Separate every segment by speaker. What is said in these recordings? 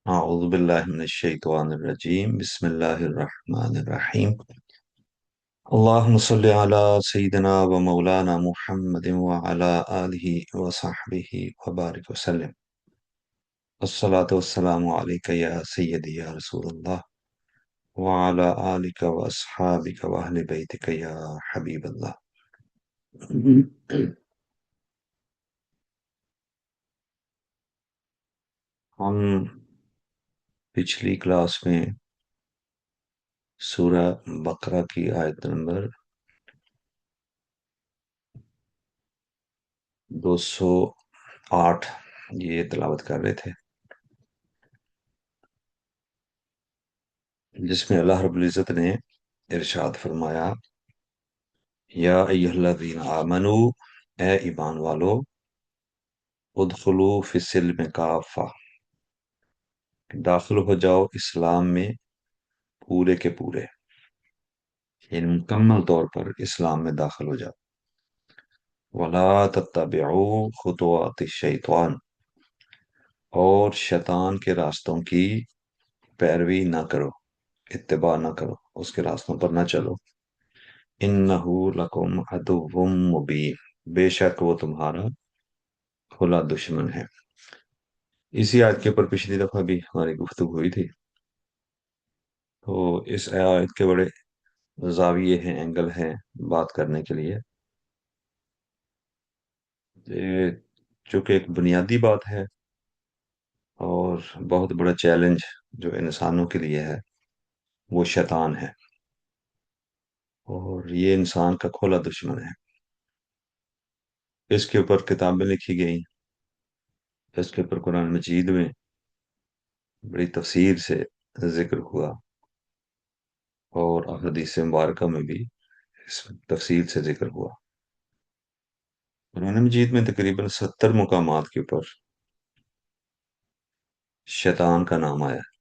Speaker 1: أعوذ بالله من الشيطان الرجيم بسم الله الرحمن الرحيم اللهم صل على سيدنا ومولانا محمد وعلى آله وصحبه وبارك وسلم الصلاة والسلام عليك يا سيدي يا رسول الله وعلى آلك وأصحابك وأهل بيتك يا حبيب الله. ہم پچھلی کلاس میں سورہ بقرہ کی آیت نمبر 208 یہ تلاوت کر رہے تھے، جس میں اللہ رب العزت نے ارشاد فرمایا، یا ایھا الذین آمنو، اے ایمان والو، ادخلوا فی السلم کافہ، داخل ہو جاؤ اسلام میں پورے کے پورے، یعنی مکمل طور پر اسلام میں داخل ہو جاؤ. ولا تتبعوا خطوات الشیطان، اور شیطان کے راستوں کی پیروی نہ کرو، اتباع نہ کرو، اس کے راستوں پر نہ چلو. انہ لکم عدو مبین، بے شک وہ تمہارا کھلا دشمن ہے. اسی آیت کے اوپر پچھلی دفعہ بھی ہماری گفتگو ہوئی تھی. تو اس آیت کے بڑے زاویے ہیں، اینگل ہیں بات کرنے کے لیے. یہ چونکہ ایک بنیادی بات ہے اور بہت بڑا چیلنج جو انسانوں کے لیے ہے، وہ شیطان ہے، اور یہ انسان کا کھلا دشمن ہے. اس کے اوپر کتابیں لکھی گئیں، اس کے اوپر قرآن مجید میں بڑی تفصیل سے ذکر ہوا، اور احادیث مبارکہ میں بھی اس تفصیل سے ذکر ہوا. قرآن مجید میں تقریباً 70 مقامات کے اوپر شیطان کا نام آیا ہے،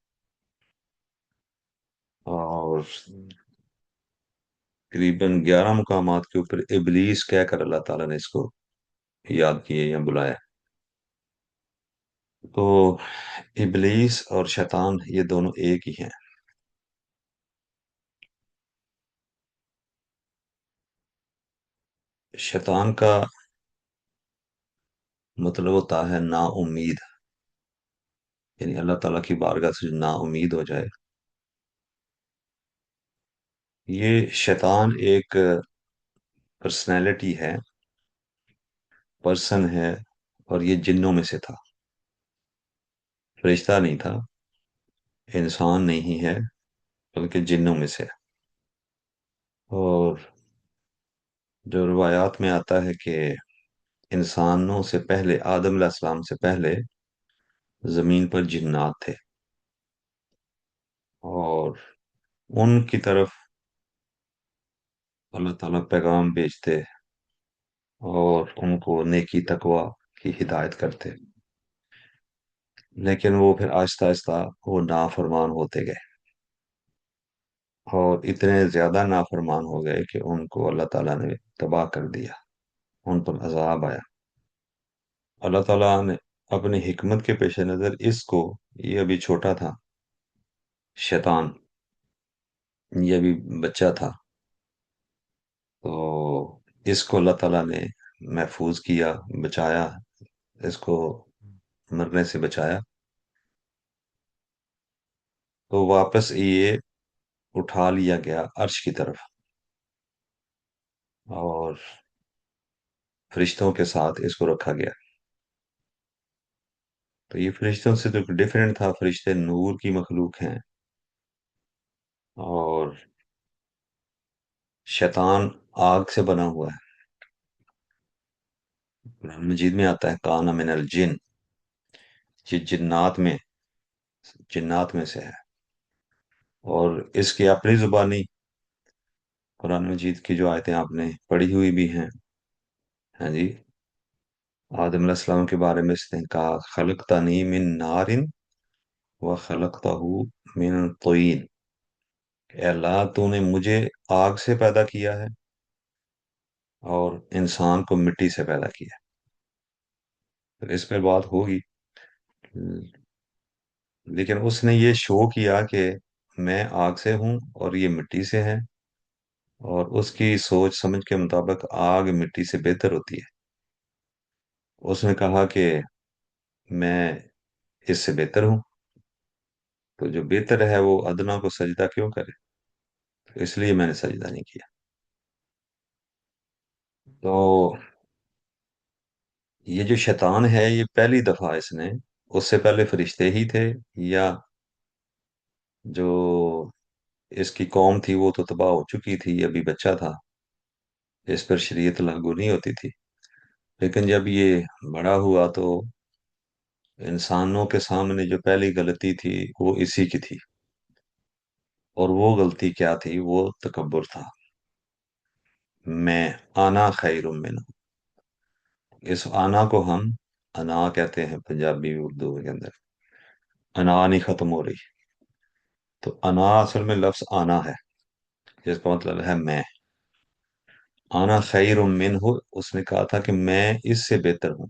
Speaker 1: اور تقریباً 11 مقامات کے اوپر ابلیس کہہ کر اللہ تعالیٰ نے اس کو یاد کیے یا بلایا. تو ابلیس اور شیطان یہ دونوں ایک ہی ہیں. شیطان کا مطلب ہوتا ہے نا امید، یعنی اللہ تعالیٰ کی بارگاہ سے جو نا امید ہو جائے. یہ شیطان ایک پرسنالٹی ہے، پرسن ہے، اور یہ جنوں میں سے تھا، فرشتہ نہیں تھا، انسان نہیں ہے، بلکہ جنوں میں سے ہے. اور جو روایات میں آتا ہے کہ انسانوں سے پہلے، آدم علیہ السلام سے پہلے زمین پر جنات تھے، اور ان کی طرف اللہ تعالیٰ پیغام بھیجتے اور ان کو نیکی تقوی کی ہدایت کرتے، لیکن وہ پھر آہستہ آہستہ وہ نافرمان ہوتے گئے، اور اتنے زیادہ نافرمان ہو گئے کہ ان کو اللہ تعالیٰ نے تباہ کر دیا، ان پر عذاب آیا. اللہ تعالیٰ نے اپنی حکمت کے پیش نظر اس کو، یہ ابھی چھوٹا تھا شیطان، یہ ابھی بچہ تھا، تو اس کو اللہ تعالیٰ نے محفوظ کیا، بچایا، اس کو مرنے سے بچایا. تو واپس یہ اٹھا لیا گیا عرش کی طرف، اور فرشتوں کے ساتھ اس کو رکھا گیا. تو یہ فرشتوں سے تو ڈیفرنٹ تھا، فرشتے نور کی مخلوق ہیں، اور شیطان آگ سے بنا ہوا ہے. قرآن مجید میں آتا ہے کان من الجن، یہ جنات میں سے ہے. اور اس کی اپنی زبانی قرآن مجید کی جو آیتیں آپ نے پڑھی ہوئی بھی ہیں، ہاں جی، آدم علیہ السلام کے بارے میں اس نے کہا خلقتنی من نار وخلقتہ من طین، کہ اللہ تو نے مجھے آگ سے پیدا کیا ہے اور انسان کو مٹی سے پیدا کیا. تو اس پہ بات ہوگی. لیکن اس نے یہ شو کیا کہ میں آگ سے ہوں اور یہ مٹی سے ہے، اور اس کی سوچ سمجھ کے مطابق آگ مٹی سے بہتر ہوتی ہے۔ اس نے کہا کہ میں اس سے بہتر ہوں، تو جو بہتر ہے وہ ادنا کو سجدہ کیوں کرے؟ تو اس لیے میں نے سجدہ نہیں کیا۔ تو یہ جو شیطان ہے، یہ پہلی دفعہ اس نے، اس سے پہلے فرشتے ہی تھے، یا جو اس کی قوم تھی وہ تو تباہ ہو چکی تھی، ابھی بچہ تھا، اس پر شریعت لاگو نہیں ہوتی تھی، لیکن جب یہ بڑا ہوا تو انسانوں کے سامنے جو پہلی غلطی تھی وہ اسی کی تھی، اور وہ غلطی کیا تھی؟ وہ تکبر تھا۔ میں، آنا خیر من، اس آنا کو ہم انا کہتے ہیں پنجابی اردو کے اندر، انا نہیں ختم ہو رہی، تو انا اصل میں لفظ آنا ہے، جس کا مطلب ہے میں۔ آنا خیر من ہو، اس نے کہا تھا کہ میں اس سے بہتر ہوں۔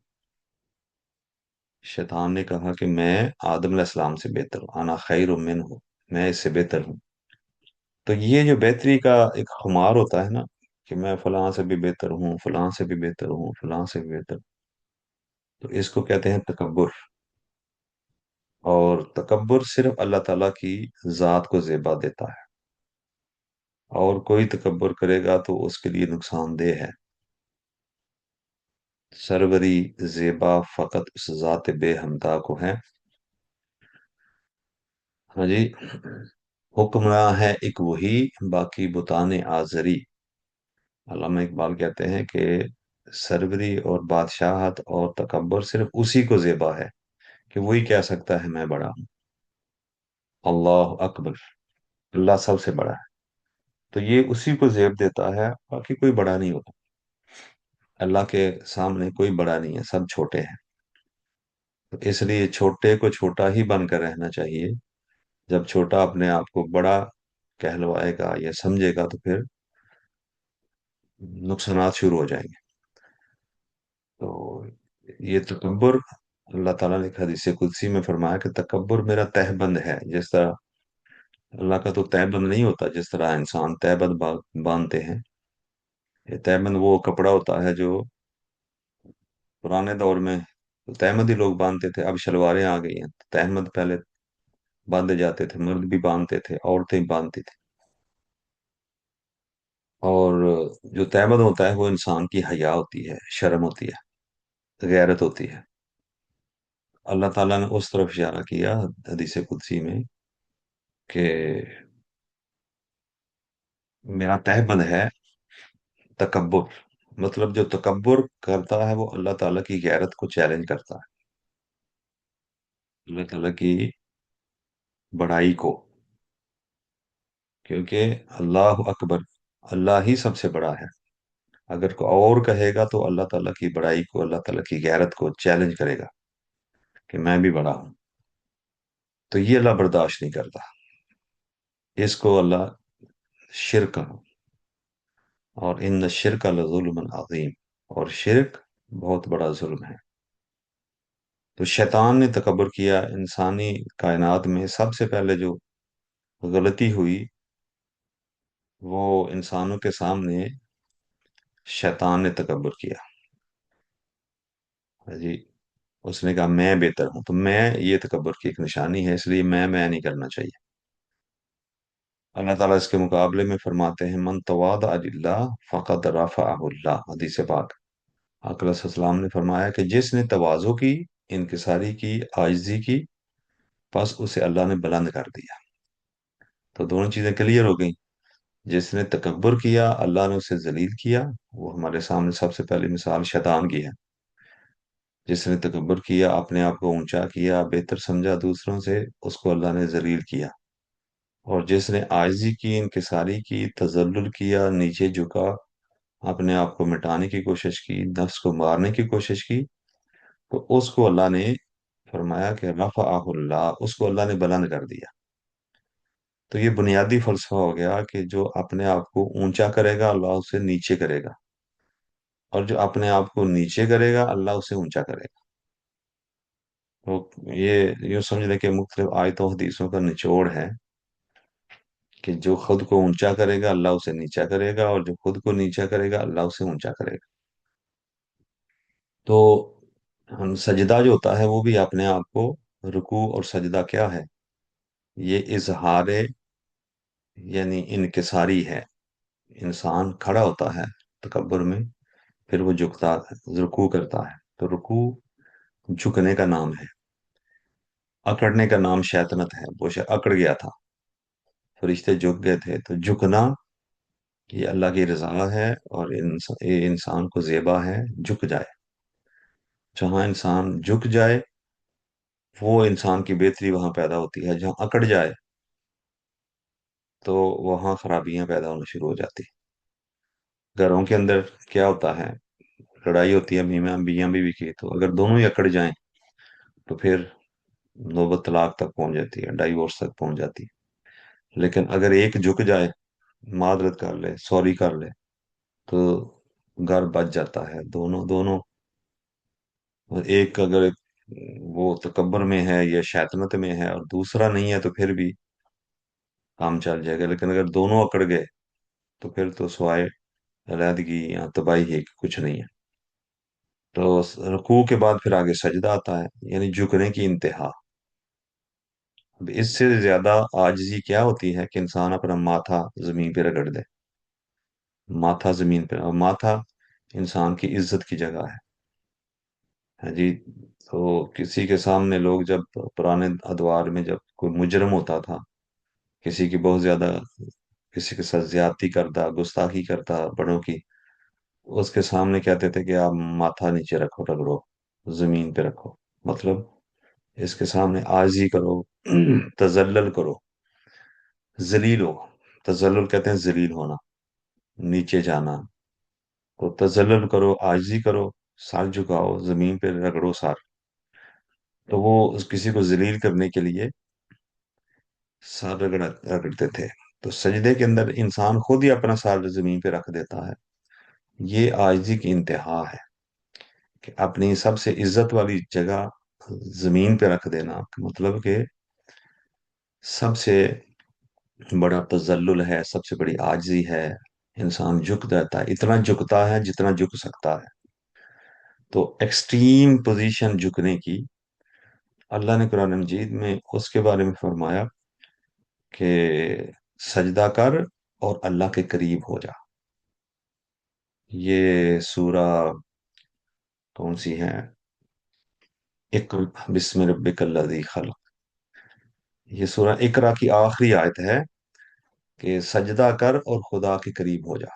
Speaker 1: شیطان نے کہا کہ میں آدم علیہ السلام سے بہتر ہوں، آنا خیر من ہو، میں اس سے بہتر ہوں۔ تو یہ جو بہتری کا ایک خمار ہوتا ہے نا، کہ میں فلاں سے بھی بہتر ہوں، فلاں سے بھی بہتر ہوں، فلاں سے بھی بہتر، تو اس کو کہتے ہیں تکبر۔ اور تکبر صرف اللہ تعالیٰ کی ذات کو زیبا دیتا ہے، اور کوئی تکبر کرے گا تو اس کے لیے نقصان دہ ہے۔ سروری زیبا فقط اس ذات بے ہمتا کو ہے۔ ہاں جی، حکمراں ہے ایک وہی، باقی بتان آزری۔ علامہ اقبال کہتے ہیں کہ سروری اور بادشاہت اور تکبر صرف اسی کو زیبا ہے، کہ وہی کہہ سکتا ہے میں بڑا ہوں، اللہ اکبر، اللہ سب سے بڑا ہے، تو یہ اسی کو زیب دیتا ہے، باقی کوئی بڑا نہیں ہوتا۔ اللہ کے سامنے کوئی بڑا نہیں ہے، سب چھوٹے ہیں، تو اس لیے چھوٹے کو چھوٹا ہی بن کر رہنا چاہیے۔ جب چھوٹا اپنے آپ کو بڑا کہلوائے گا یا سمجھے گا تو پھر نقصانات شروع ہو جائیں گے۔ تو یہ تکبر، اللہ تعالیٰ نے ایک حدیث قدسی میں فرمایا کہ تکبر میرا تہبند ہے، جس طرح اللہ کا تو تہبند نہیں ہوتا، جس طرح انسان تہبند باندھتے ہیں۔ یہ تہبند وہ کپڑا ہوتا ہے جو پرانے دور میں تہمد ہی لوگ باندھتے تھے، اب شلواریں آ گئی ہیں، تہمد پہلے باندھے جاتے تھے، مرد بھی باندھتے تھے، عورتیں بھی باندھتی تھیں۔ اور جو تہمد ہوتا ہے وہ انسان کی حیا ہوتی ہے، شرم ہوتی ہے، غیرت ہوتی ہے۔ اللہ تعالیٰ نے اس طرف اشارہ کیا حدیث قدسی میں کہ میرا تہبند ہے تکبر، مطلب جو تکبر کرتا ہے وہ اللہ تعالیٰ کی غیرت کو چیلنج کرتا ہے، اللہ تعالیٰ کی بڑائی کو، کیونکہ اللہ اکبر، اللہ ہی سب سے بڑا ہے۔ اگر کوئی اور کہے گا تو اللہ تعالیٰ کی بڑائی کو، اللہ تعالیٰ کی غیرت کو چیلنج کرے گا کہ میں بھی بڑا ہوں، تو یہ اللہ برداشت نہیں کرتا، اس کو اللہ شرک، اور ان شرک لظلم عظیم، اور شرک بہت بڑا ظلم ہے۔ تو شیطان نے تکبر کیا، انسانی کائنات میں سب سے پہلے جو غلطی ہوئی وہ انسانوں کے سامنے شیطان نے تکبر کیا۔ ہاں جی، اس نے کہا میں بہتر ہوں، تو میں یہ تکبر کی ایک نشانی ہے، اس لیے میں نہیں کرنا چاہیے۔ اللہ تعالیٰ اس کے مقابلے میں فرماتے ہیں من تواضع للہ فقد رفعہ اللہ، حدیث پاک۔ آقا علیہ السلام نے فرمایا کہ جس نے تواضع کی، انکساری کی، عاجزی کی، بس اسے اللہ نے بلند کر دیا۔ تو دونوں چیزیں کلیئر ہو گئیں۔ جس نے تکبر کیا اللہ نے اسے ذلیل کیا، وہ ہمارے سامنے سب سے پہلی مثال شیطان کی ہے۔ جس نے تکبر کیا، اپنے آپ کو اونچا کیا، بہتر سمجھا دوسروں سے، اس کو اللہ نے ذلیل کیا۔ اور جس نے عاجزی کی، انکساری کی، تذلل کیا، نیچے جھکا، اپنے آپ کو مٹانے کی کوشش کی، نفس کو مارنے کی کوشش کی، تو اس کو اللہ نے فرمایا کہ رفعہ اللہ، اس کو اللہ نے بلند کر دیا۔ تو یہ بنیادی فلسفہ ہو گیا کہ جو اپنے آپ کو اونچا کرے گا اللہ اسے نیچے کرے گا، اور جو اپنے آپ کو نیچے کرے گا اللہ اسے اونچا کرے گا۔ تو یہ یوں سمجھ لیں کہ مختلف آیتوں حدیثوں کا نچوڑ ہے کہ جو خود کو اونچا کرے گا اللہ اسے نیچا کرے گا، اور جو خود کو نیچا کرے گا اللہ اسے اونچا کرے گا۔ تو ہم سجدہ جو ہوتا ہے وہ بھی اپنے آپ کو، رکوع اور سجدہ کیا ہے؟ یہ اظہار یعنی انکساری ہے۔ انسان کھڑا ہوتا ہے تکبر میں، پھر وہ جھکتا ہے، رکوع کرتا ہے، تو رکوع جھکنے کا نام ہے۔ اکڑنے کا نام شیطنت ہے، وہ اکڑ گیا تھا، فرشتے جھک گئے تھے، تو جھکنا یہ اللہ کی رضا ہے، اور یہ انسان کو زیبا ہے جھک جائے۔ جہاں انسان جھک جائے وہ انسان کی بہتری وہاں پیدا ہوتی ہے، جہاں اکڑ جائے تو وہاں خرابیاں پیدا ہونا شروع ہو جاتی ہیں۔ گھروں کے اندر کیا ہوتا ہے؟ لڑائی ہوتی ہے میاں بیوی بیوی کی، تو اگر دونوں ہی اکڑ جائیں تو پھر نوبت طلاق تک پہنچ جاتی ہے، ڈائیورس تک پہنچ جاتی ہے۔ لیکن اگر ایک جھک جائے، معذرت کر لے، سوری کر لے، تو گھر بچ جاتا ہے۔ دونوں دونوں، ایک اگر وہ تکبر میں ہے یا شیطنت میں ہے اور دوسرا نہیں ہے تو پھر بھی کام چل جائے گا، لیکن اگر دونوں اکڑ گئے تو پھر تو سوائے علیحدگی یا تباہی ہے کہ کچھ نہیں ہے۔ تو رکوع کے بعد پھر آگے سجدہ آتا ہے، یعنی جھکنے کی انتہا۔ اب اس سے زیادہ عاجزی کیا ہوتی ہے کہ انسان اپنا ماتھا زمین پہ رگڑ دے۔ ماتھا زمین پہ، اور ماتھا انسان کی عزت کی جگہ ہے۔ ہاں جی، تو کسی کے سامنے لوگ جب پرانے ادوار میں جب کوئی مجرم ہوتا تھا، کسی کی بہت زیادہ، کسی کے ساتھ زیادتی کرتا، گستاخی کرتا بڑوں کی، اس کے سامنے کہتے تھے کہ آپ ماتھا نیچے رکھو، رگڑو، زمین پہ رکھو، مطلب اس کے سامنے عاجزی کرو، تذلل کرو، ذلیل ہو۔ تذلل کہتے ہیں ذلیل ہونا، نیچے جانا۔ تو تذلل کرو، عاجزی کرو، سر جھکاؤ، زمین پہ رگڑو سر۔ تو وہ کسی کو ذلیل کرنے کے لیے سر رگڑتے تھے۔ تو سجدے کے اندر انسان خود ہی اپنا سر زمین پہ رکھ دیتا ہے۔ یہ عاجزی کی انتہا ہے کہ اپنی سب سے عزت والی جگہ زمین پہ رکھ دینا، مطلب کہ سب سے بڑا تذلل ہے، سب سے بڑی عاجزی ہے۔ انسان جھک جاتا ہے، اتنا جھکتا ہے جتنا جھک سکتا ہے۔ تو ایکسٹریم پوزیشن جھکنے کی، اللہ نے قرآن مجید میں اس کے بارے میں فرمایا کہ سجدہ کر اور اللہ کے قریب ہو جا۔ یہ سورہ کون سی ہے؟ اقرأ بسم ربک الذی خلق۔ یہ سورہ اقرا کی آخری آیت ہے کہ سجدہ کر اور خدا کے قریب ہو جا۔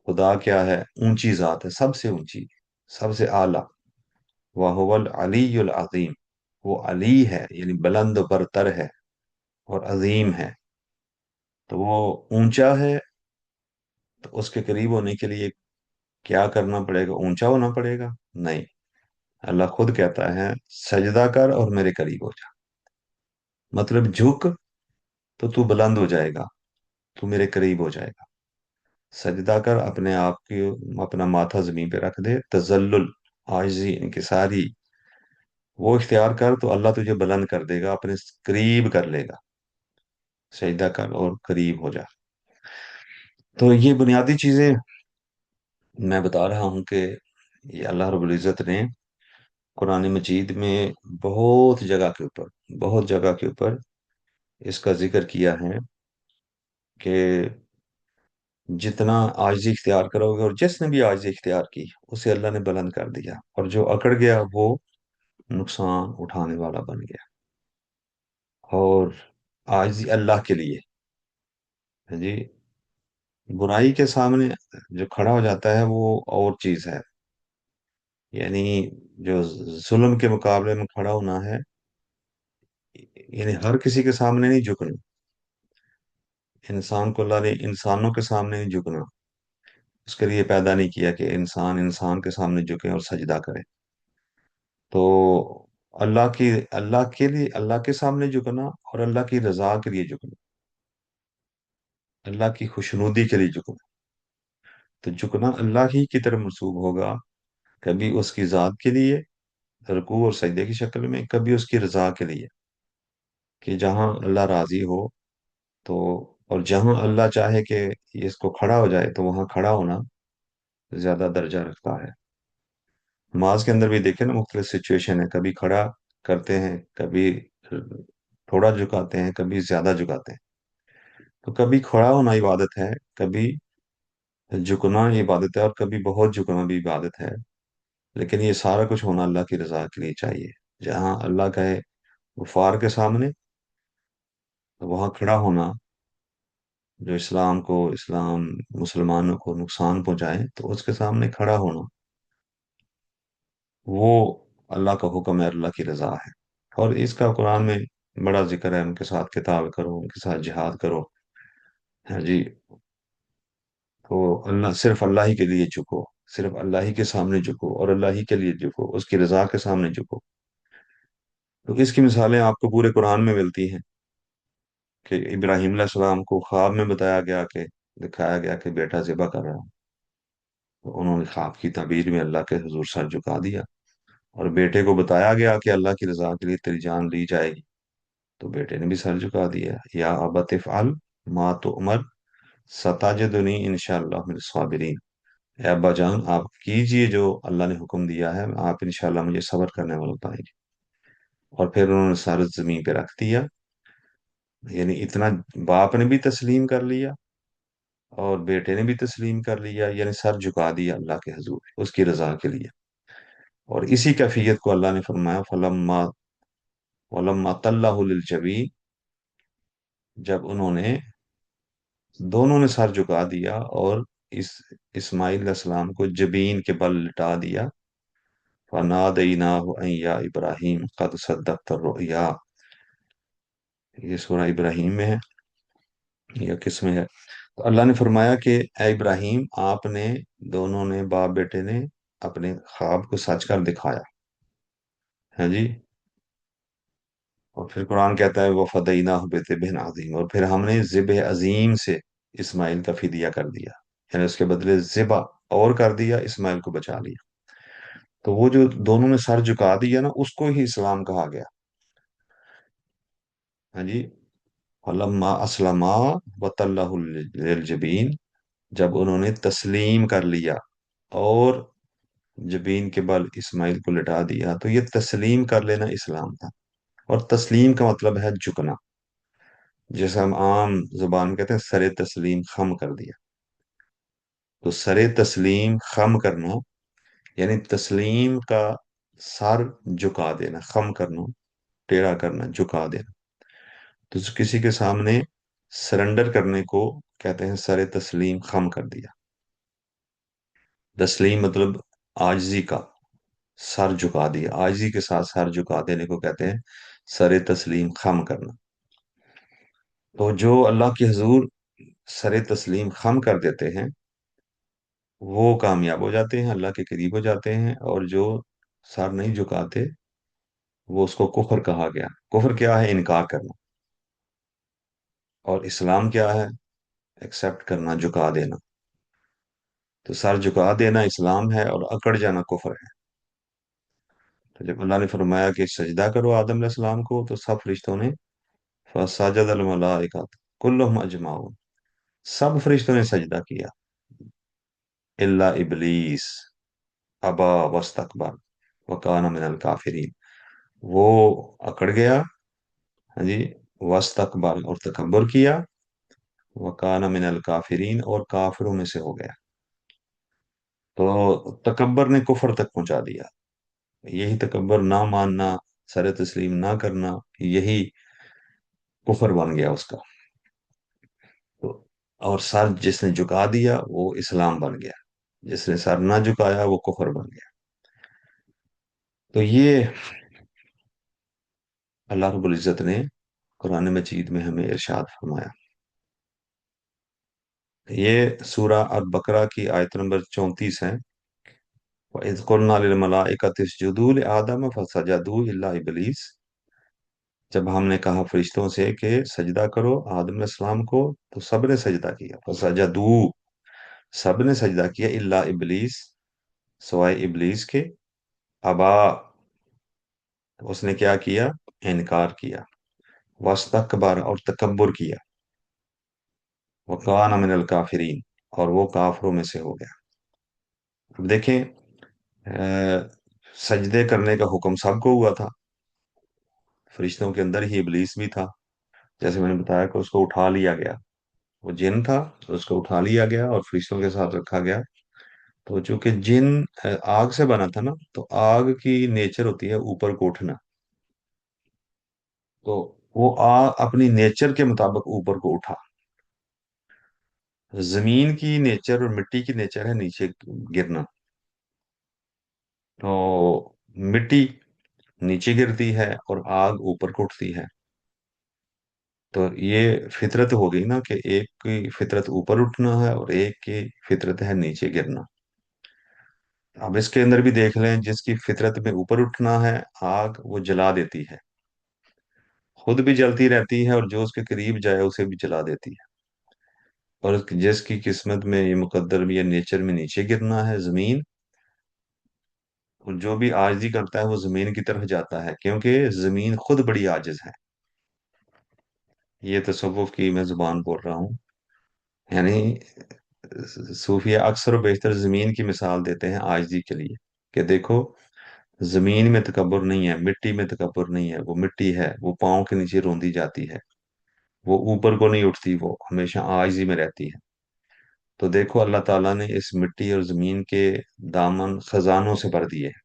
Speaker 1: خدا کیا ہے؟ اونچی ذات ہے، سب سے اونچی، سب سے اعلیٰ۔ وَهُوَ الْعَلِيُّ الْعَظِيمُ، وہ علی ہے یعنی بلند و برتر ہے اور عظیم ہے۔ تو وہ اونچا ہے، تو اس کے قریب ہونے کے لیے کیا کرنا پڑے گا؟ اونچا ہونا پڑے گا؟ نہیں، اللہ خود کہتا ہے سجدہ کر اور میرے قریب ہو جا۔ مطلب جھک تو بلند ہو جائے گا، تو میرے قریب ہو جائے گا۔ سجدہ کر، اپنے آپ کی، اپنا ماتھا زمین پہ رکھ دے، تذلل، عاجزی، انکساری وہ اختیار کر، تو اللہ تجھے بلند کر دے گا، اپنے قریب کر لے گا۔ سجدہ کر اور قریب ہو جا۔ تو یہ بنیادی چیزیں میں بتا رہا ہوں کہ یہ اللہ رب العزت نے قرآن مجید میں بہت جگہ کے اوپر، بہت جگہ کے اوپر اس کا ذکر کیا ہے کہ جتنا عاجزی اختیار کرو گے، اور جس نے بھی عاجزی اختیار کی اسے اللہ نے بلند کر دیا، اور جو اکڑ گیا وہ نقصان اٹھانے والا بن گیا۔ اور عاجزی اللہ کے لیے ہے جی، برائی کے سامنے جو کھڑا ہو جاتا ہے وہ اور چیز ہے، یعنی جو ظلم کے مقابلے میں کھڑا ہونا ہے، یعنی ہر کسی کے سامنے نہیں جھکنا۔ انسان کو اللہ نے انسانوں کے سامنے نہیں جھکنا، اس کے لیے پیدا نہیں کیا کہ انسان انسان کے سامنے جھکے اور سجدہ کرے۔ تو اللہ کے لیے، اللہ کے سامنے جھکنا اور اللہ کی رضا کے لیے جھکنا، اللہ کی خوشنودی کے لیے جھکنا۔ تو جھکنا اللہ ہی کی طرف منسوب ہوگا، کبھی اس کی ذات کے لیے، رکوع اور سجدے کی شکل میں، کبھی اس کی رضا کے لیے، کہ جہاں اللہ راضی ہو تو، اور جہاں اللہ چاہے کہ یہ اس کو کھڑا ہو جائے تو وہاں کھڑا ہونا زیادہ درجہ رکھتا ہے۔ نماز کے اندر بھی دیکھیں نا، مختلف سچویشن ہے، کبھی کھڑا کرتے ہیں، کبھی تھوڑا جھکاتے ہیں، کبھی زیادہ جھکاتے ہیں۔ تو کبھی کھڑا ہونا عبادت ہے، کبھی جھکنا عبادت ہے، اور کبھی بہت جھکنا بھی عبادت ہے۔ لیکن یہ سارا کچھ ہونا اللہ کی رضا کے لیے چاہیے۔ جہاں اللہ کہے غفار کے سامنے، تو وہاں کھڑا ہونا، جو اسلام کو، اسلام مسلمانوں کو نقصان پہنچائے تو اس کے سامنے کھڑا ہونا، وہ اللہ کا حکم ہے، اللہ کی رضا ہے۔ اور اس کا قرآن میں بڑا ذکر ہے، ان کے ساتھ کتاب کرو، ان کے ساتھ جہاد کرو، ہے جی۔ تو اللہ، صرف اللہ ہی کے لیے جھکو، صرف اللہ ہی کے سامنے جھکو، اور اللہ ہی کے لیے جھکو، اس کی رضا کے سامنے جھکو۔ تو اس کی مثالیں آپ کو پورے قرآن میں ملتی ہیں، کہ ابراہیم علیہ السلام کو خواب میں بتایا گیا، کہ دکھایا گیا کہ بیٹا ذبح کر رہا ہوں، تو انہوں نے خواب کی تعبیر میں اللہ کے حضور سر جھکا دیا، اور بیٹے کو بتایا گیا کہ اللہ کی رضا کے لیے تیری جان لی جائے گی، تو بیٹے نے بھی سر جھکا دیا۔ یا ابت افعل ما تؤمر ستجدنی انشاءاللہ من الصابرین، اے ابا جان آپ کیجئے جو اللہ نے حکم دیا ہے، آپ انشاءاللہ مجھے صبر کرنے والا پائیں گے۔ اور پھر انہوں نے سر زمین پہ رکھ دیا، یعنی اتنا، باپ نے بھی تسلیم کر لیا اور بیٹے نے بھی تسلیم کر لیا، یعنی سر جھکا دیا اللہ کے حضور اس کی رضا کے لیے۔ اور اسی کیفیت کو اللہ نے فرمایا فلما ولما طلہ للجبین، جب انہوں نے، دونوں نے سر جھکا دیا اور اس اسماعیل علیہ السلام کو جبین کے بل لٹا دیا، فنادیناہ ان یا ابراہیم قد صدقت الرؤیا، یہ سورہ ابراہیم میں ہے یا کس میں ہے؟ تو اللہ نے فرمایا کہ اے ابراہیم، آپ نے، دونوں نے، باپ بیٹے نے اپنے خواب کو سچ کر دکھایا ہے جی۔ اور پھر قرآن کہتا ہے وَفَدَيْنَاهُ بِذِبْحٍ عَظِيمٍ، اور پھر ہم نے ذبح عظیم سے اسماعیل کا فدیہ کر دیا، یعنی اس کے بدلے ذبح اور کر دیا، اسماعیل کو بچا لیا۔ تو وہ جو دونوں نے سر جھکا دیا نا، اس کو ہی اسلام کہا گیا، ہاں جی۔ فَلَمَّا أَسْلَمَا وَتَلَّهُ لِلْجَبِينِ، جب انہوں نے تسلیم کر لیا اور جبین کے بل اسماعیل کو لٹا دیا، تو یہ تسلیم کر لینا اسلام تھا۔ اور تسلیم کا مطلب ہے جھکنا، جیسے ہم عام زبان میں کہتے ہیں سر تسلیم خم کر دیا، تو سر تسلیم خم کرنا یعنی تسلیم کا سر جھکا دینا، خم کرنا، ٹیڑھا کرنا، جھکا دینا۔ تو کسی کے سامنے سرنڈر کرنے کو کہتے ہیں سر تسلیم خم کر دیا۔ تسلیم مطلب عاجزی کا، سر جھکا دیا، عاجزی کے ساتھ سر جھکا دینے کو کہتے ہیں سر تسلیم خم کرنا۔ تو جو اللہ کے حضور سر تسلیم خم کر دیتے ہیں وہ کامیاب ہو جاتے ہیں، اللہ کے قریب ہو جاتے ہیں، اور جو سر نہیں جھکاتے وہ، اس کو کفر کہا گیا۔ کفر کیا ہے؟ انکار کرنا۔ اور اسلام کیا ہے؟ ایکسپٹ کرنا، جھکا دینا۔ تو سر جھکا دینا اسلام ہے، اور اکڑ جانا کفر ہے۔ تو جب اللہ نے فرمایا کہ سجدہ کرو آدم علیہ السلام کو، تو سب فرشتوں نے، فسجد الملائکۃ کلہم اجمعون، سب فرشتوں نے سجدہ کیا، الا ابلیس ابا واستکبر وکان من الکافرین، وہ اکڑ گیا، ہاں جی، واستکبر، اور تکبر کیا، وکان من الکافرین، اور کافروں میں سے ہو گیا۔ تو تکبر نے کفر تک پہنچا دیا، یہی تکبر، نہ ماننا، سر تسلیم نہ کرنا، یہی کفر بن گیا اس کا۔ تو اور سر جس نے جھکا دیا وہ اسلام بن گیا، جس نے سر نہ جھکایا وہ کفر بن گیا۔ تو یہ اللہ رب العزت نے قرآن مجید میں ہمیں ارشاد فرمایا۔ یہ سورہ البقرہ کی آیت نمبر 34 ہے۔ وَإِذْ قُلْنَا لِلْمَلَائِكَةِ اسْجُدُوا لِآدَمَ فَسَجَدُوا إِلَّا إِبْلِيسَ، جب ہم نے کہا فرشتوں سے کہ سجدہ کرو آدم علیہ السلام کو، تو سب نے سجدہ کیا، فَسَجَدُوا، سب نے سجدہ کیا، إِلَّا إِبْلِيسَ، سوائے ابلیس کے، ابا، اس نے کیا کیا؟ انکار کیا، واستکبر اور تکبر کیا، وکان من الکافرین اور وہ کافروں میں سے ہو گیا۔ اب دیکھیں، سجدے کرنے کا حکم سب کو ہوا تھا، فرشتوں کے اندر ہی ابلیس بھی تھا، جیسے میں نے بتایا کہ اس کو اٹھا لیا گیا، وہ جن تھا تو اس کو اٹھا لیا گیا اور فرشتوں کے ساتھ رکھا گیا۔ تو چونکہ جن آگ سے بنا تھا نا، تو آگ کی نیچر ہوتی ہے اوپر کو اٹھنا، تو وہ آگ اپنی نیچر کے مطابق اوپر کو اٹھا۔ زمین کی نیچر اور مٹی کی نیچر ہے نیچے گرنا، تو مٹی نیچے گرتی ہے اور آگ اوپر کو اٹھتی ہے۔ تو یہ فطرت ہو گئی نا کہ ایک کی فطرت اوپر اٹھنا ہے اور ایک کی فطرت ہے نیچے گرنا۔ اب اس کے اندر بھی دیکھ لیں، جس کی فطرت میں اوپر اٹھنا ہے، آگ وہ جلا دیتی ہے، خود بھی جلتی رہتی ہے اور جو اس کے قریب جائے اسے بھی جلا دیتی ہے۔ اور جس کی قسمت میں یہ مقدر بھی ہے، نیچر میں نیچے گرنا ہے زمین، اور جو بھی عاجزی کرتا ہے وہ زمین کی طرف جاتا ہے، کیونکہ زمین خود بڑی عاجز ہے۔ یہ تصوف کی میں زبان بول رہا ہوں، یعنی صوفیہ اکثر و بیشتر زمین کی مثال دیتے ہیں عاجزی کے لیے، کہ دیکھو زمین میں تکبر نہیں ہے، مٹی میں تکبر نہیں ہے، وہ مٹی ہے، وہ پاؤں کے نیچے روندی جاتی ہے، وہ اوپر کو نہیں اٹھتی، وہ ہمیشہ عاجزی میں رہتی ہے۔ تو دیکھو اللہ تعالیٰ نے اس مٹی اور زمین کے دامن خزانوں سے بھر دیے ہیں۔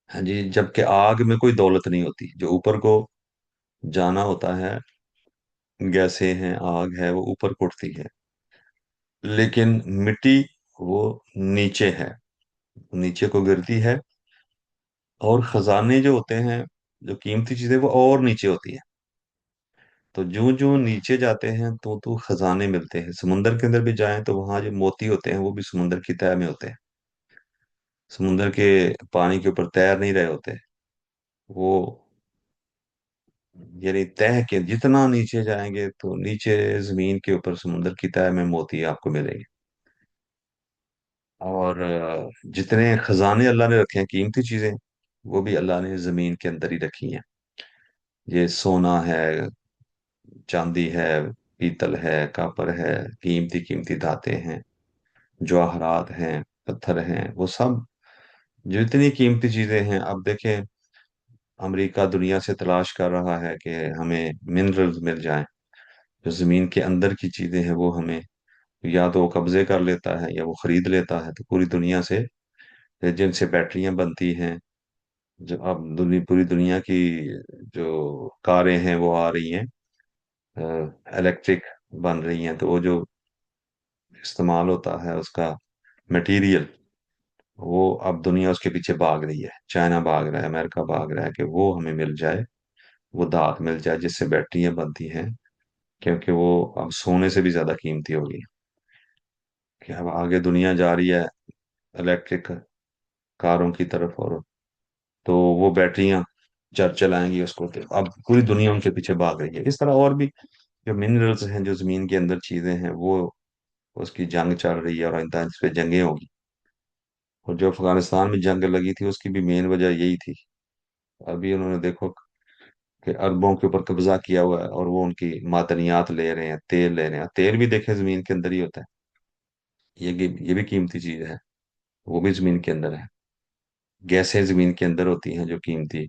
Speaker 1: ہاں جی، جبکہ آگ میں کوئی دولت نہیں ہوتی، جو اوپر کو جانا ہوتا ہے، گیسیں ہیں، آگ ہے، وہ اوپر کو اٹھتی ہے، لیکن مٹی وہ نیچے ہے، نیچے کو گرتی ہے، اور خزانے جو ہوتے ہیں، جو قیمتی چیزیں، وہ اور نیچے ہوتی ہیں۔ تو جو جو نیچے جاتے ہیں تو خزانے ملتے ہیں، سمندر کے اندر بھی جائیں تو وہاں جو موتی ہوتے ہیں وہ بھی سمندر کی تہ میں ہوتے ہیں، سمندر کے پانی کے اوپر تیر نہیں رہے ہوتے وہ، یعنی تہ کے جتنا نیچے جائیں گے تو نیچے زمین کے اوپر سمندر کی تہ میں موتی آپ کو ملیں گے۔ اور جتنے خزانے اللہ نے رکھے ہیں قیمتی چیزیں، وہ بھی اللہ نے زمین کے اندر ہی رکھی ہیں۔ یہ سونا ہے، چاندی ہے، پیتل ہے، کاپر ہے، قیمتی قیمتی دھاتیں ہیں، جواہرات ہیں، پتھر ہیں، وہ سب جو اتنی قیمتی چیزیں ہیں۔ اب دیکھیں، امریکہ دنیا سے تلاش کر رہا ہے کہ ہمیں منرلز مل جائیں، جو زمین کے اندر کی چیزیں ہیں وہ ہمیں یا تو وہ قبضے کر لیتا ہے یا وہ خرید لیتا ہے، تو پوری دنیا سے جن سے بیٹریاں بنتی ہیں، جو اب پوری دنیا کی جو کاریں ہیں وہ آ رہی ہیں، الیکٹرک بن رہی ہیں، تو وہ جو استعمال ہوتا ہے اس کا مٹیریل، وہ اب دنیا اس کے پیچھے بھاگ رہی ہے، چائنا بھاگ رہا ہے، امریکہ بھاگ رہا ہے کہ وہ ہمیں مل جائے، وہ دھات مل جائے جس سے بیٹریاں بنتی ہیں، کیونکہ وہ اب سونے سے بھی زیادہ قیمتی ہوگی، کہ اب آگے دنیا جا رہی ہے الیکٹرک کاروں کی طرف، اور تو وہ بیٹریاں چلائیں گی اس کو، تو اب پوری دنیا ان کے پیچھے بھاگ رہی ہے۔ اس طرح اور بھی جو منرلز ہیں، جو زمین کے اندر چیزیں ہیں، وہ اس کی جنگ چل رہی ہے اور آئندہ اس پہ جنگیں ہوگی۔ اور جو افغانستان میں جنگ لگی تھی اس کی بھی مین وجہ یہی تھی، ابھی انہوں نے دیکھو کہ اربوں کے اوپر قبضہ کیا ہوا ہے اور وہ ان کی معدنیات لے رہے ہیں، تیل لے رہے ہیں، تیل بھی دیکھیں زمین کے اندر ہی ہوتا ہے، یہ بھی قیمتی چیز ہے، وہ بھی زمین کے اندر ہے، گیسیں زمین کے اندر ہوتی ہیں جو قیمتی،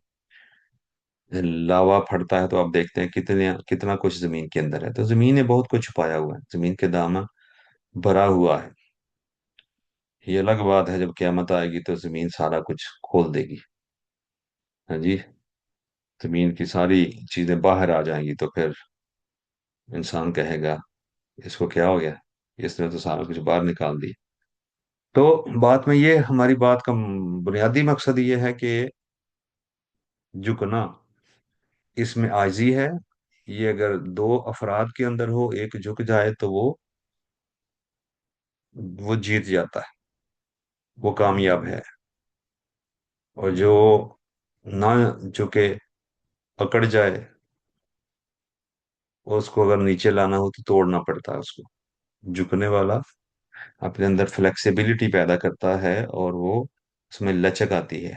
Speaker 1: لاوا پھٹتا ہے تو آپ دیکھتے ہیں کتنا کچھ زمین کے اندر ہے، تو زمین نے بہت کچھ چھپایا ہوا ہے، زمین کے دامن بھرا ہوا ہے۔ یہ الگ بات ہے جب قیامت آئے گی تو زمین سارا کچھ کھول دے گی، ہاں جی، زمین کی ساری چیزیں باہر آ جائیں گی، تو پھر انسان کہے گا اس کو کیا ہو گیا، اس نے تو سارا کچھ باہر نکال دیا۔ تو بات میں یہ، ہماری بات کا بنیادی مقصد یہ ہے کہ جھکنا اس میں عاجزی ہے، یہ اگر دو افراد کے اندر ہو، ایک جھک جائے تو وہ جیت جاتا ہے، وہ کامیاب ہے، اور جو نہ جھکے، پکڑ جائے، اس کو اگر نیچے لانا ہو تو توڑنا پڑتا ہے اس کو۔ جھکنے والا اپنے اندر فلیکسیبلٹی پیدا کرتا ہے اور وہ اس میں لچک آتی ہے،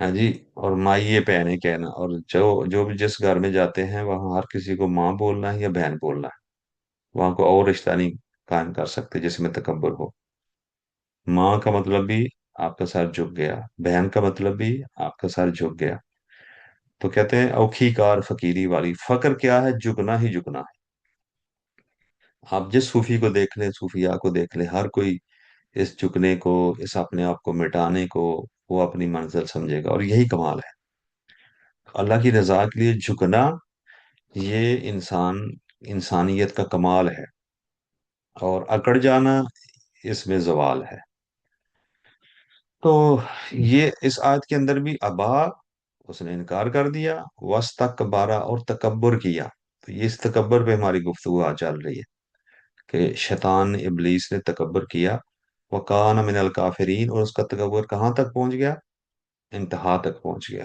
Speaker 1: ہاں جی، اور مائیے پہنے کہنا، اور جو جو بھی جس گھر میں جاتے ہیں وہاں ہر کسی کو ماں بولنا ہے یا بہن بولنا ہے، وہاں کو اور رشتہ نہیں قائم کر سکتے جس میں تکبر ہو۔ ماں کا مطلب بھی آپ کا سر جھک گیا، بہن کا مطلب بھی آپ کا سر جھک گیا۔ تو کہتے ہیں اوکھی کار فقیری والی، فقر کیا ہے؟ جھکنا ہی جھکنا ہے۔ آپ جس صوفی کو دیکھ لیں، صوفیاء کو دیکھ لیں، ہر کوئی اس جھکنے کو، اس اپنے آپ کو مٹانے کو وہ اپنی منزل سمجھے گا، اور یہی کمال ہے۔ اللہ کی رضا کے لیے جھکنا، یہ انسانیت کا کمال ہے، اور اکڑ جانا اس میں زوال ہے۔ تو یہ اس آیت کے اندر بھی ابا، اس نے انکار کر دیا، واستکبارا، اور تکبر کیا۔ تو یہ اس تکبر پہ ہماری گفتگو آج چل رہی ہے کہ شیطان ابلیس نے تکبر کیا، وکان من الکافرین، اور اس کا تکبر کہاں تک پہنچ گیا؟ انتہا تک پہنچ گیا،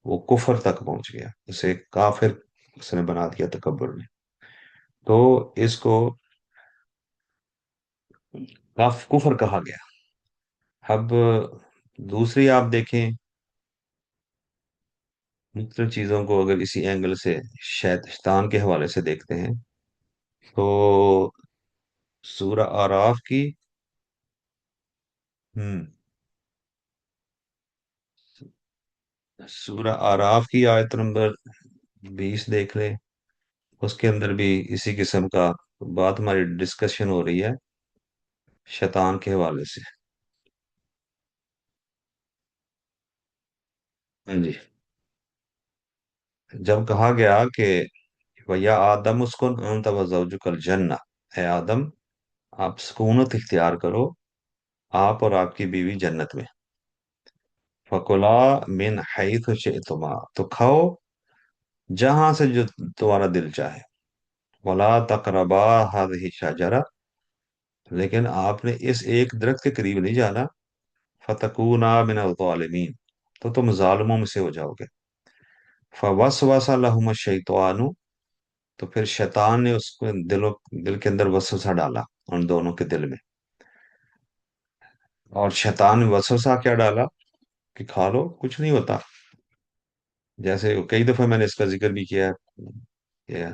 Speaker 1: وہ کفر تک پہنچ گیا، اسے کافر اس نے بنا دیا تکبر نے۔ تو اس کو کفر کہا گیا۔ اب دوسری آپ دیکھیں، مختلف چیزوں کو اگر اسی اینگل سے شیطان کے حوالے سے دیکھتے ہیں، تو سورہ آراف کی، ہم سورہ آراف کی آیت نمبر 20 دیکھ لیں، اس کے اندر بھی اسی قسم کا بات ہماری ڈسکشن ہو رہی ہے شیطان کے حوالے سے۔ ہاں جی، جب کہا گیا کہ وَيَا آدم اسکن انت وزوجک الجنہ، اے آدم آپ سکونت اختیار کرو، آپ اور آپ کی بیوی جنت میں، فَكُلَا مِنْ حَيْثُ شِئْتُمَا، تو کھاؤ جہاں سے جو تمہارا دل چاہے، وَلَا تَقْرَبَا هَذِهِ الشَّجَرَةَ، لیکن آپ نے اس ایک درخت کے قریب نہیں جانا، فَتَكُونَا مِنَ الظَّالِمِينَ، تو تم ظالموں میں سے ہو جاؤ گے۔ فَوَسْوَسَ لَهُمَ الشَّيْطَانُ، تو پھر شیطان نے اس کو دل کے اندر وسوسہ ڈالا، ان دونوں کے دل میں۔ اور شیطان نے وسوسہ کیا ڈالا؟ کہ کھا لو کچھ نہیں ہوتا۔ جیسے کئی دفعہ میں نے اس کا ذکر بھی کیا ہے کہ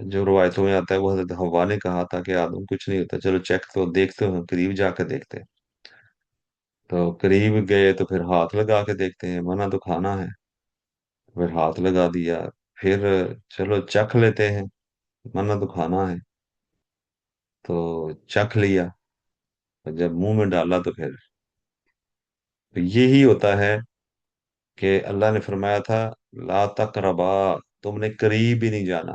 Speaker 1: جو روایتوں میں آتا ہے، وہ حضرت حوا نے کہا تھا کہ آدم کچھ نہیں ہوتا، چلو چیک تو دیکھتے ہو، قریب جا کے دیکھتے ہیں۔ تو قریب گئے تو پھر ہاتھ لگا کے دیکھتے ہیں، منع تو کھانا ہے، پھر ہاتھ لگا دیا، پھر چلو چکھ لیتے ہیں، منع تو کھانا ہے، تو چکھ لیا، جب منہ میں ڈالا تو پھر تو یہی ہوتا ہے کہ اللہ نے فرمایا تھا لا تقربا، تم نے قریب بھی نہیں جانا۔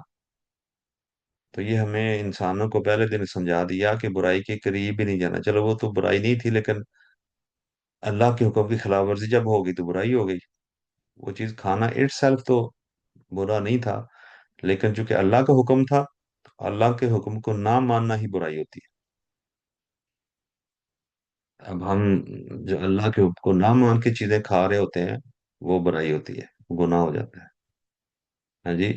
Speaker 1: تو یہ ہمیں انسانوں کو پہلے دن سمجھا دیا کہ برائی کے قریب بھی نہیں جانا۔ چلو وہ تو برائی نہیں تھی، لیکن اللہ کے حکم کی خلاف ورزی جب ہوگی تو برائی ہو گئی۔ وہ چیز کھانا اٹ سیلف تو برا نہیں تھا، لیکن چونکہ اللہ کا حکم تھا، تو اللہ کے حکم کو نہ ماننا ہی برائی ہوتی ہے۔ اب ہم جو اللہ کے حکم کو نہ مان کے چیزیں کھا رہے ہوتے ہیں، وہ برائی ہوتی ہے، گناہ ہو جاتا ہے۔ ہاں جی،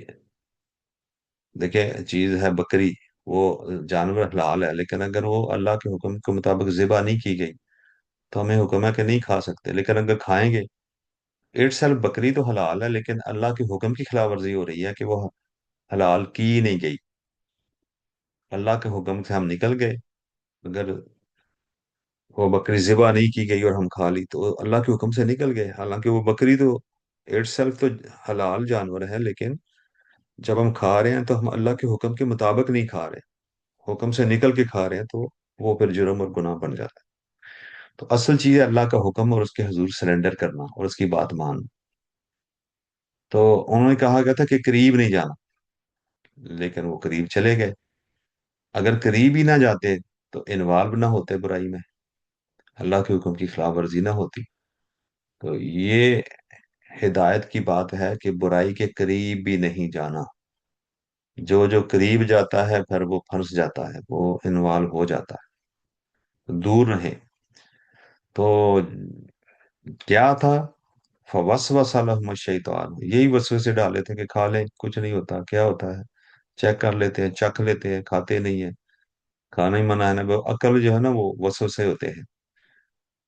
Speaker 1: دیکھیں چیز ہے بکری، وہ جانور حلال ہے، لیکن اگر وہ اللہ کے حکم کے مطابق ذبح نہیں کی گئی تو ہمیں حکم ہے کہ نہیں کھا سکتے، لیکن اگر کھائیں گے، اٹ سیلف بکری تو حلال ہے، لیکن اللہ کے حکم کی خلاف ورزی ہو رہی ہے کہ وہ حلال کی ہی نہیں گئی، اللہ کے حکم سے ہم نکل گئے۔ اگر وہ بکری ذبح نہیں کی گئی اور ہم کھا لی تو اللہ کے حکم سے نکل گئے، حالانکہ وہ بکری تو اٹ سیلف تو حلال جانور ہے، لیکن جب ہم کھا رہے ہیں تو ہم اللہ کے حکم کے مطابق نہیں کھا رہے، حکم سے نکل کے کھا رہے ہیں، تو وہ پھر جرم اور گناہ بن جاتا ہے۔ تو اصل چیز ہے اللہ کا حکم اور اس کے حضور سرنڈر کرنا اور اس کی بات ماننا۔ تو انہوں نے کہا گیا تھا کہ قریب نہیں جانا، لیکن وہ قریب چلے گئے۔ اگر قریب ہی نہ جاتے تو انوالو نہ ہوتے برائی میں، اللہ کے حکم کی خلاف ورزی نہ ہوتی۔ تو یہ ہدایت کی بات ہے کہ برائی کے قریب بھی نہیں جانا۔ جو جو قریب جاتا ہے پھر وہ پھنس جاتا ہے، وہ انوالو ہو جاتا ہے، دور رہیں۔ تو کیا تھا؟ فوسوس لہم الشیطان، یہی وسوسے ڈالے تھے کہ کھا لیں کچھ نہیں ہوتا، کیا ہوتا ہے، چیک کر لیتے ہیں، چکھ لیتے ہیں، کھاتے نہیں ہیں، کھانا ہی منع ہے نا، وہ عقل جو ہے نا وہ وسوسے ہوتے ہیں۔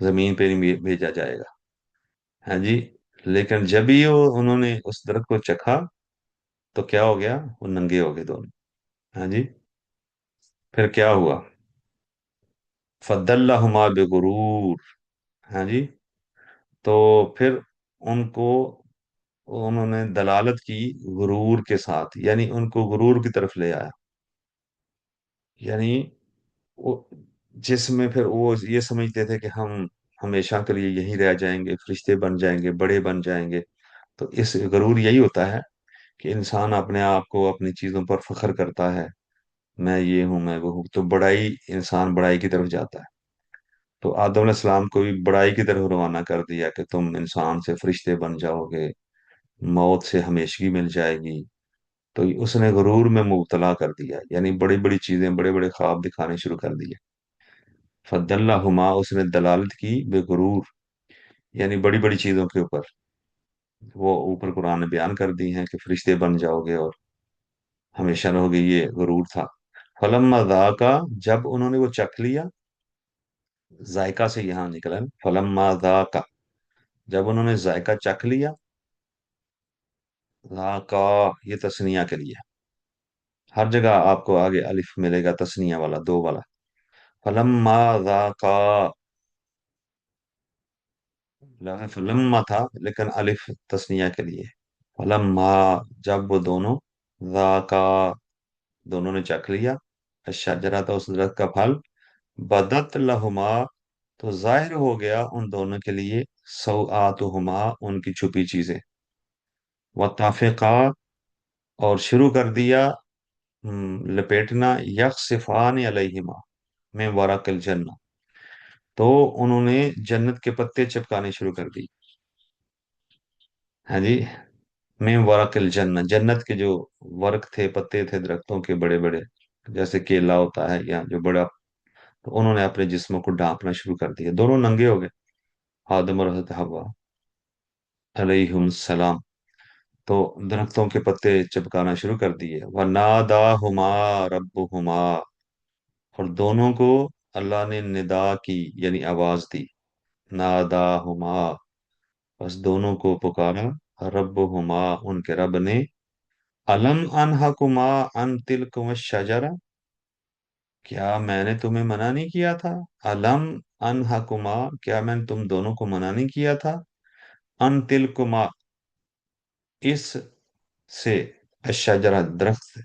Speaker 1: زمین پہ نہیں بھیجا جائے گا. ہاں جی. لیکن جب ہی انہوں نے اس درخت کو چکھا تو کیا ہو گیا؟ وہ ننگے ہو گئے دونوں. ہاں جی. پھر کیا ہوا؟ فَدَلَّهُمَا بِغُرُورٍ. ہاں جی. تو پھر ان کو انہوں نے دلالت کی غرور کے ساتھ، یعنی ان کو غرور کی طرف لے آیا. یعنی وہ جس میں پھر وہ یہ سمجھتے تھے کہ ہم ہمیشہ کے لیے یہیں رہ جائیں گے، فرشتے بن جائیں گے، بڑے بن جائیں گے. تو اس غرور یہی ہوتا ہے کہ انسان اپنے آپ کو اپنی چیزوں پر فخر کرتا ہے. میں یہ ہوں، میں وہ ہوں، تو بڑائی، انسان بڑائی کی طرف جاتا ہے. تو آدم علیہ السلام کو بھی بڑائی کی طرف روانہ کر دیا کہ تم انسان سے فرشتے بن جاؤ گے، موت سے ہمیشگی مل جائے گی. تو اس نے غرور میں مبتلا کر دیا، یعنی بڑی بڑی چیزیں، بڑے بڑے خواب دکھانے شروع کر دیے. فَدَلَّهُمَا، اس نے دلالت کی بے غرور، یعنی بڑی بڑی چیزوں کے اوپر. وہ اوپر قرآن نے بیان کر دی ہیں کہ فرشتے بن جاؤ گے اور ہمیشہ رہو گے، یہ غرور تھا. فلما ذاقا، جب انہوں نے وہ چکھ لیا، ذائقہ سے یہاں نکلا ہے فلما ذاقا، جب انہوں نے ذائقہ چکھ لیا. ذاقا یہ تسنیہ کے لیے، ہر جگہ آپ کو آگے الف ملے گا تسنیہ والا، دو والا. فلما ذاقا، فلما تھا لیکن الف تسنیہ کے لیے. فلما، جب وہ دونوں، ذاقا، دونوں نے چکھ لیا، الشجرہ تھا اس درخت کا پھل، بدت لہما، تو ظاہر ہو گیا ان دونوں کے لیے، سوآتہما، ان کی چھپی چیزیں، وطافقا، اور شروع کر دیا لپیٹنا، یخصفان علیہما میں ورق الجنہ، تو انہوں نے جنت کے پتے چپکانے شروع کر دی. ہاں جی. میں ورق الجنہ، جنت کے جو ورق تھے، پتے تھے درختوں کے بڑے بڑے، جیسے کیلا ہوتا ہے یا جو بڑا، تو انہوں نے اپنے جسموں کو ڈھانپنا شروع کر دیا. دونوں ننگے ہو گئے، آدم اور حضرت حوا علیہم السلام. تو درختوں کے پتے چپکانا شروع کر دیے. وَنَادَاهُمَا رَبُّهُمَا، اور دونوں کو اللہ نے ندا کی، یعنی آواز دی. ناداہما، بس دونوں کو پکارا. ربہما، ان کے رب نے. الم انہکما ان تلکما الشجرہ، کیا میں نے تمہیں منع نہیں کیا تھا؟ الم انہکما، کیا میں نے تم دونوں کو منع نہیں کیا تھا؟ ان تلکما، اس سے، الشجرہ درخت سے.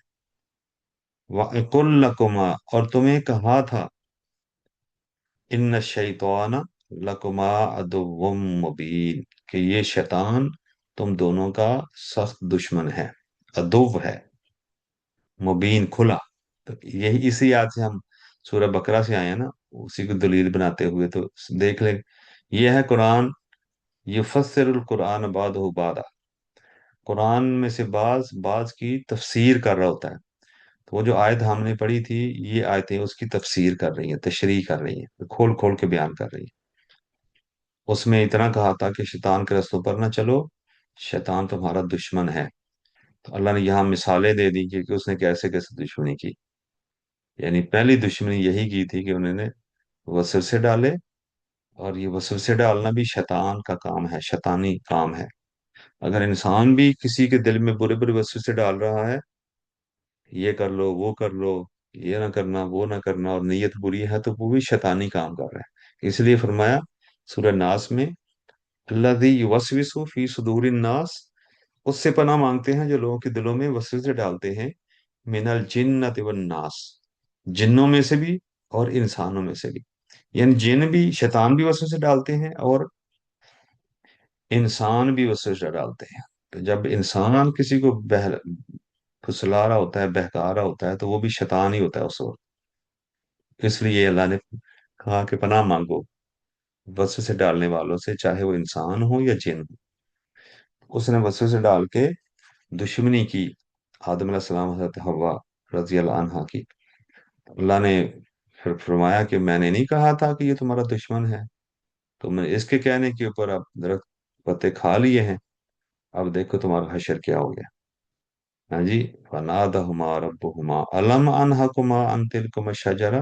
Speaker 1: وَأَقُلْ لَكُمَا، اور تمہیں کہا تھا، ان الشیطان لکما عدو مبین، کہ یہ شیطان تم دونوں کا سخت دشمن ہے، عدو ہے، مبین کھلا. تو یہی اسی یاد سے ہم سورہ بقرہ سے آئے ہیں نا، اسی کو دلیل بناتے ہوئے. تو دیکھ لیں، یہ ہے قرآن، یفسر القرآن بعدہ بعدا، قرآن میں سے بعض بعض کی تفسیر کر رہا ہوتا ہے. تو وہ جو آیت ہم نے پڑھی تھی، یہ آیتیں اس کی تفسیر کر رہی ہیں، تشریح کر رہی ہیں، کھول کھول کے بیان کر رہی ہیں. اس میں اتنا کہا تھا کہ شیطان کے رستوں پر نہ چلو، شیطان تمہارا دشمن ہے. تو اللہ نے یہاں مثالیں دے دی کہ اس نے کیسے کیسے دشمنی کی. یعنی پہلی دشمنی یہی کی تھی کہ انہوں نے وسوسے ڈالے، اور یہ وسوسے ڈالنا بھی شیطان کا کام ہے، شیطانی کام ہے. اگر انسان بھی کسی کے دل میں برے برے وسوسے ڈال رہا ہے، یہ کر لو، وہ کر لو، یہ نہ کرنا، وہ نہ کرنا، اور نیت بری ہے، تو وہ بھی شیطانی کام کر رہا ہے. اس لیے فرمایا سورہ ناس میں، الذی یوسوس فی صدور الناس، اس سے پناہ مانگتے ہیں جو لوگوں کے دلوں میں وسوسے ڈالتے ہیں، من الجنۃ والناس، جنوں میں سے بھی اور انسانوں میں سے بھی. یعنی جن بھی، شیطان بھی وسوسے ڈالتے ہیں اور انسان بھی وسوسے ڈالتے ہیں. تو جب انسان کسی کو پھسلا رہا ہوتا ہے، بہکا رہا ہوتا ہے، تو وہ بھی شیطان ہی ہوتا ہے اس وقت. اس لیے اللہ نے کہا کہ پناہ مانگو وسوسے ڈالنے والوں سے، چاہے وہ انسان ہو یا جن ہو. اس نے وسوسے ڈال کے دشمنی کی آدم علیہ السلام، حضرت حوا رضی اللہ عنہا کی. اللہ نے پھر فرمایا کہ میں نے نہیں کہا تھا کہ یہ تمہارا دشمن ہے؟ تو میں اس کے کہنے کے اوپر اب درخت پتے کھا لیے ہیں، اب دیکھو تمہارا حشر کیا ہو گیا. ہاں جی. فنادہما ربہما الم انہکما عن تلکما الشجرہ،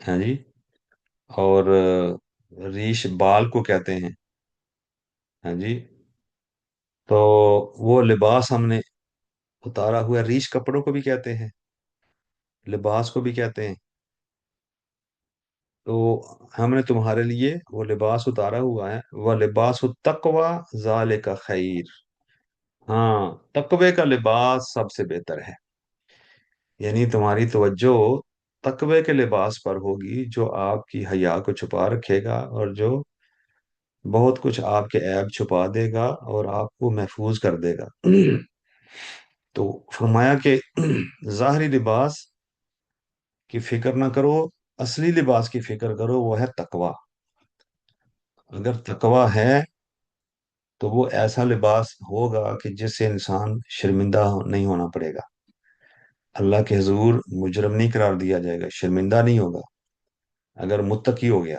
Speaker 1: ہاں جی، اور ریش بال کو کہتے ہیں. ہاں جی. تو وہ لباس ہم نے اتارا ہوا ریش کپڑوں کو بھی کہتے ہیں، لباس کو بھی کہتے ہیں. تو ہم نے تمہارے لیے وہ لباس اتارا ہوا ہے، وہ لباس التقوی ذالک خیر. ہاں، تقوی کا لباس سب سے بہتر ہے. یعنی تمہاری توجہ تقوی کے لباس پر ہوگی جو آپ کی حیا کو چھپا رکھے گا، اور جو بہت کچھ آپ کے عیب چھپا دے گا اور آپ کو محفوظ کر دے گا. تو فرمایا کہ ظاہری لباس کی فکر نہ کرو، اصلی لباس کی فکر کرو، وہ ہے تقوی. اگر تقوی ہے تو وہ ایسا لباس ہوگا کہ جس سے انسان شرمندہ نہیں ہونا پڑے گا. اللہ کے حضور مجرم نہیں قرار دیا جائے گا، شرمندہ نہیں ہوگا اگر متقی ہو گیا.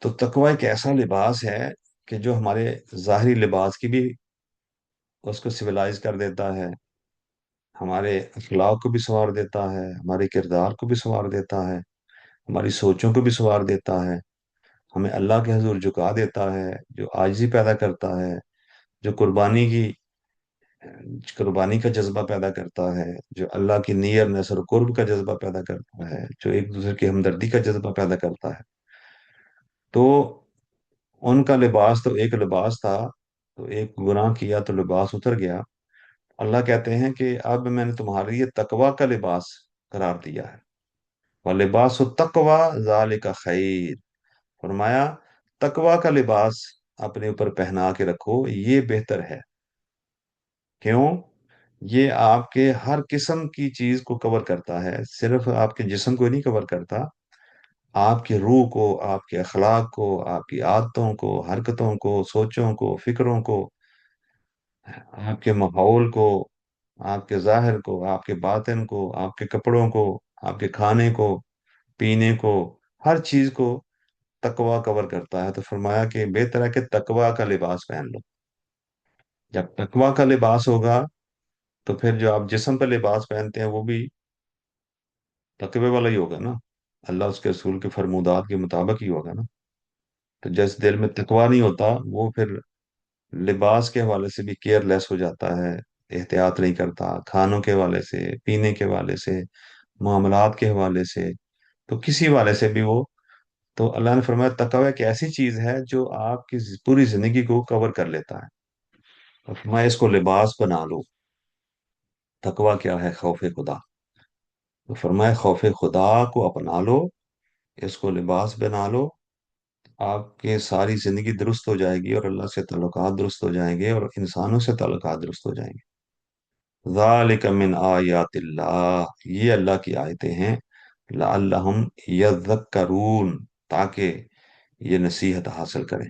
Speaker 1: تو تقوی ایک ایسا لباس ہے کہ جو ہمارے ظاہری لباس کی بھی اس کو سویلائز کر دیتا ہے، ہمارے اخلاق کو بھی سنوار دیتا ہے، ہمارے کردار کو بھی سنوار دیتا ہے، ہماری سوچوں کو بھی سنوار دیتا ہے، ہمیں اللہ کے حضور جھکا دیتا ہے، جو عاجزی پیدا کرتا ہے، جو قربانی کا جذبہ پیدا کرتا ہے، جو اللہ کی نیت نصر و قرب کا جذبہ پیدا کرتا ہے، جو ایک دوسرے کی ہمدردی کا جذبہ پیدا کرتا ہے. تو ان کا لباس تو ایک لباس تھا، تو ایک گناہ کیا تو لباس اتر گیا. اللہ کہتے ہیں کہ اب میں نے تمہارے لیے تقوی کا لباس قرار دیا ہے. وَلِبَاسُ التَّقْوَى ذَلِكَ خیر. فرمایا تقوی کا لباس اپنے اوپر پہنا کے رکھو، یہ بہتر ہے. کیوں؟ یہ آپ کے ہر قسم کی چیز کو کور کرتا ہے، صرف آپ کے جسم کو نہیں کور کرتا، آپ کی روح کو، آپ کے اخلاق کو، آپ کی عادتوں کو، حرکتوں کو، سوچوں کو، فکروں کو، آپ کے ماحول کو، آپ کے ظاہر کو، آپ کے باطن کو، آپ کے کپڑوں کو، آپ کے کھانے کو، پینے کو، ہر چیز کو تقوی کور کرتا ہے. تو فرمایا کہ بہتر ہے کہ تقوی کا لباس پہن لو. جب تقوی کا لباس ہوگا تو پھر جو آپ جسم پہ لباس پہنتے ہیں وہ بھی تقوی والا ہی ہوگا نا، اللہ اس کے رسول کے فرمودات کے مطابق ہی ہوگا نا. تو جس دل میں تقوی نہیں ہوتا وہ پھر لباس کے حوالے سے بھی کیئر لیس ہو جاتا ہے، احتیاط نہیں کرتا، کھانوں کے حوالے سے، پینے کے حوالے سے، معاملات کے حوالے سے، تو کسی حوالے سے بھی وہ. تو اللہ نے فرمایا تقوی ایک ایسی چیز ہے جو آپ کی پوری زندگی کو کور کر لیتا ہے. تو فرمایا اس کو لباس بنا لو. تقوی کیا ہے؟ خوف خدا. تو فرمایا خوف خدا کو اپنا لو، اس کو لباس بنا لو، آپ کے ساری زندگی درست ہو جائے گی، اور اللہ سے تعلقات درست ہو جائیں گے، اور انسانوں سے تعلقات درست ہو جائیں گے. ذالک من آیات اللہ، یہ اللہ کی آیتیں ہیں. لعلہم یذکرون، تاکہ یہ نصیحت حاصل کریں.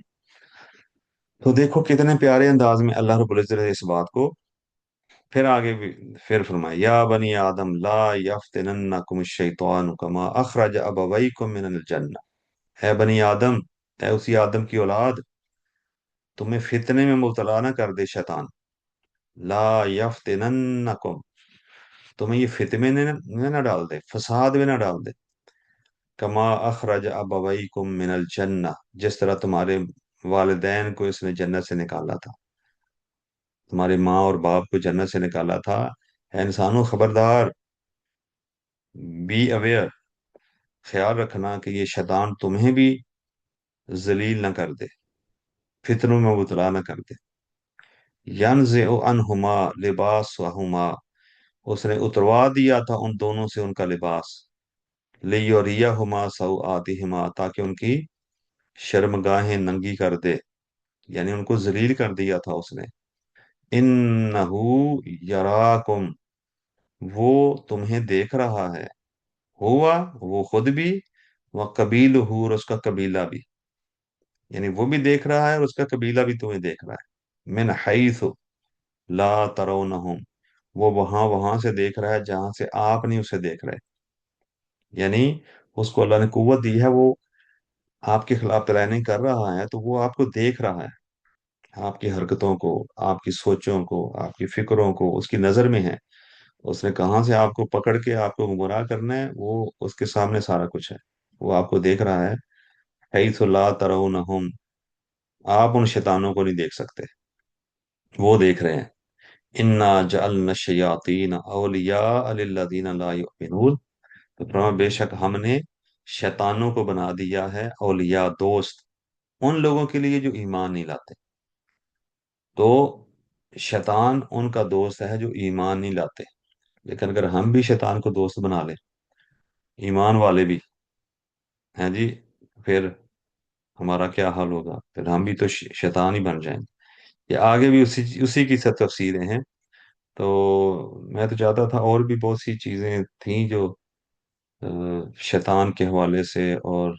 Speaker 1: تو دیکھو کتنے پیارے انداز میں اللہ رب العزت نے اس بات کو پھر آگے بھی پھر فرمایا یا بنی آدم لا یفتننکم الشیطان کما اخرج ابویکم من الجنہ. اے بنی آدم، اے اسی آدم کی اولاد، تمہیں فتنے میں مبتلا نہ کر دے شیطان. لا یفتننکم، تمہیں یہ فتنے میں نہ ڈال دے، فساد میں نہ ڈال دے. کما اخرج ابویکم من الجنہ، جس طرح تمہارے والدین کو اس نے جنت سے نکالا تھا، تمہارے ماں اور باپ کو جنت سے نکالا تھا. اے انسانوں خبردار، بی اویئر، خیال رکھنا کہ یہ شیطان تمہیں بھی ذلیل نہ کر دے، فتنوں میں مبتلا نہ کر دے. ینزع عنہما لباسہما، اس نے اتروا دیا تھا ان دونوں سے ان کا لباس. لیوریہما سوآتہما، تاکہ ان کی شرمگاہیں ننگی کر دے، یعنی ان کو ذلیل کر دیا تھا اس نے. انہو یراکم، وہ تمہیں دیکھ رہا ہے. ہوا، وہ خود بھی، وہ قبیلہ، اور اس کا قبیلہ بھی، یعنی وہ بھی دیکھ رہا ہے اور اس کا قبیلہ بھی تمہیں دیکھ رہا ہے. من حیث لا ترونہم، وہ وہاں وہاں سے دیکھ رہا ہے جہاں سے آپ نہیں اسے دیکھ رہے. یعنی اس کو اللہ نے قوت دی ہے، وہ آپ کے خلاف پلاننگ کر رہا ہے تو وہ آپ کو دیکھ رہا ہے، آپ کی حرکتوں کو، آپ کی سوچوں کو، آپ کی فکروں کو اس کی نظر میں ہے. اس نے کہاں سے آپ کو پکڑ کے آپ کو گمراہ کرنا ہے، وہ اس کے سامنے سارا کچھ ہے، وہ آپ کو دیکھ رہا ہے. حیث لا ترونہم، آپ ان شیطانوں کو نہیں دیکھ سکتے، وہ دیکھ رہے ہیں. انا جعلنا الشیاطین اولیاء للذین لا یؤمنون، تو فرما بے شک ہم نے شیطانوں کو بنا دیا ہے اولیاء، دوست، ان لوگوں کے لیے جو ایمان نہیں لاتے. تو شیطان ان کا دوست ہے جو ایمان نہیں لاتے. لیکن اگر ہم بھی شیطان کو دوست بنا لیں، ایمان والے بھی ہیں جی، پھر ہمارا کیا حال ہوگا؟ پھر ہم بھی تو شیطان ہی بن جائیں گے. یہ آگے بھی اسی کی سب تفصیلیں ہیں. تو میں تو چاہتا تھا اور بھی بہت سی چیزیں تھیں جو شیطان کے حوالے سے، اور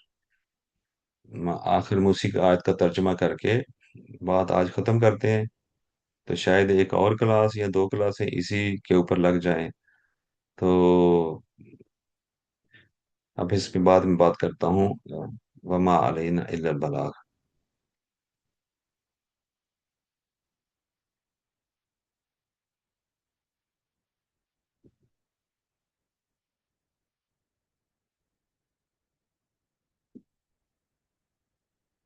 Speaker 1: آخر میں اسی آیت کا ترجمہ کر کے بات آج ختم کرتے ہیں. تو شاید ایک اور کلاس یا دو کلاسیں اسی کے اوپر لگ جائیں. تو اب اس کے بعد میں بات کرتا ہوں. وما علینا الا البلاغ.